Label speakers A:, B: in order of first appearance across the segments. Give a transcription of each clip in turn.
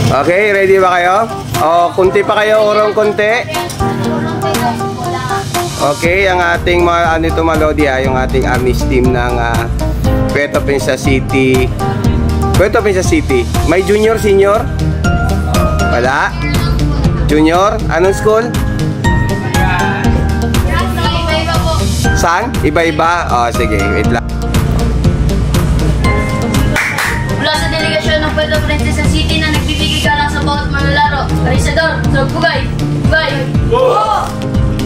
A: Okay, ready ba kayo? O, kunti pa kayo, urong kunti. Okay, ang ating mga ano ito Malodi yung ating Arnis team ng Puerto Princesa City. Puerto Princesa City. May junior, senior? Wala? Junior? Anong school?
B: Iba-iba po.
A: Saan? Iba-iba? O, sige, wait lang.
B: Mula sa delegasyon ng Puerto Princesa City na nagbibigay galang sa bawat manlalaro. Arisador, Sogbugay, Bugay.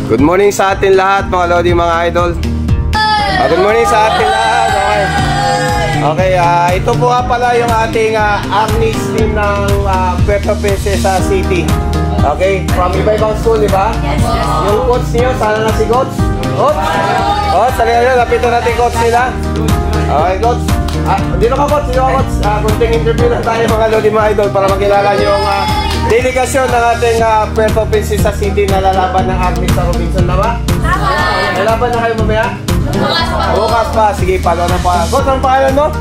A: Good morning sa atin lahat mga Lodi, mga idol. Good morning sa atin lahat. Okay, ito po nga pala yung ating Arnis team ng Puerto Princesa City. Okay, from iba-ibang school, di ba?
B: Yes.
A: Yung coach niyo, sana na si coach? Coach? Coach, talaga lapitan natin coach nila. Okay, coach. Dito ka coach, kunting interview na tayo mga Lodi, mga idol para makilala niyo yung delegasyon ng ating Puerto Princesa City na lalaban ng Arnis sa Robinson na ba? Lalaban na kayo mamaya? Bukas pa. Sige, palo na pa. Coach, ang pangalan mo?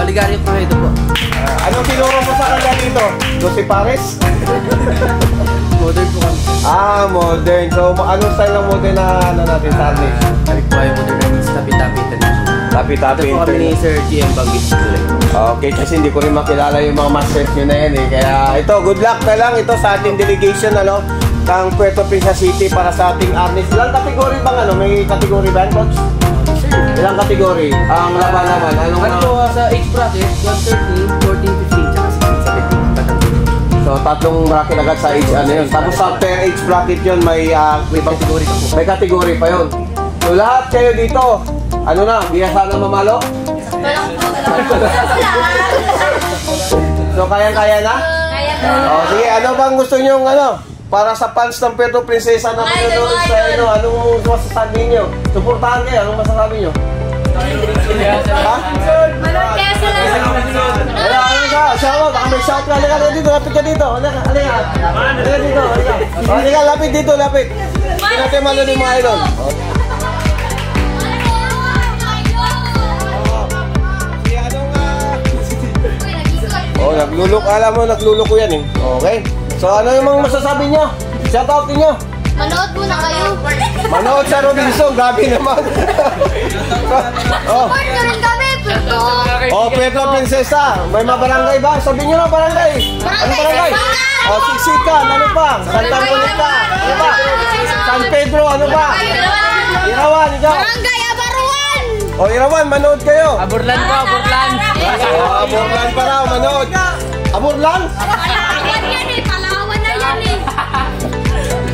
C: Oligario Paredo po.
A: Anong tinuro mo sa kanila dito? Jose Pares?
C: Modern po kami.
A: Modern. So, anong style ng modern na ano natin sa Arnis?
C: Kami po ay modern na means Tapi-Tapi International.
A: Tapi-Tapi
C: Ito po kami ni Sir GM Banggit.
A: Okay, kasi hindi ko rin makilala yung mga masters nyo na yan eh. Kaya ito, good luck na lang ito sa ating delegation ng Puerto Princesa City para sa ating Arnis. Ilang kategory bang may kategory ba yan, coach? Ilang kategory? Ang laban naman.
C: Ano po sa age bracket, 13, 14, 15, tsaka 16, 17.
A: So, tatlong bracket agad sa age yun. Tapos sa per age bracket yun, may
C: kategory pa po.
A: May kategory pa yun. So, lahat kayo dito, biyasa na mamalo? So, kayang-kaya na?
B: Kaya po.
A: Sige, ano bang gusto nyo, para sa fans ng Puerto Princesa na manonood sa anong masasabi nyo? Suportahan kayo, anong masasabi nyo? Ha?
B: Manood kaya sila.
A: Ano ka? Shout, baka may shout ka. Halika dito, lapit ka dito. Halika dito, halika. Lapit dito, lapit. Hindi natin manood yung mga idol. Alam mo, nagluloko yan eh. Okay? So, ano yung mga masasabi nyo? Shout out niyo.
B: Manood muna kayo.
A: Manood sa Robinson, grabe naman.
B: Support nyo rin kami, Puerto.
A: Puerto Princesa. May mga barangay ba? Sabihin nyo na barangay. Ano barangay? Siksikan, ano pa? Santa Monica, ano pa? San Pedro, ano pa? Irawan, ikaw.
B: Barangay Abaruan.
A: Irawan, manood kayo.
C: Aburlan po, Aburlan.
A: Aburlan pa raw, manood. Aburlan?
B: Palawan yan eh, Palawan na yan eh.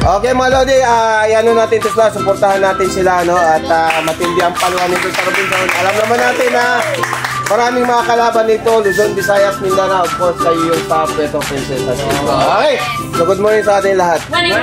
A: Okay mga Lodi, natin ito sila, supportahan natin sila at matindi ang paluan nito sa Robinson. Alam naman natin na maraming mga kalaban nito, Luzon, Visayas, Mindanao, of course kayo yung sa Puerto Princesa. Okay, so good morning sa atin lahat.
B: Morning,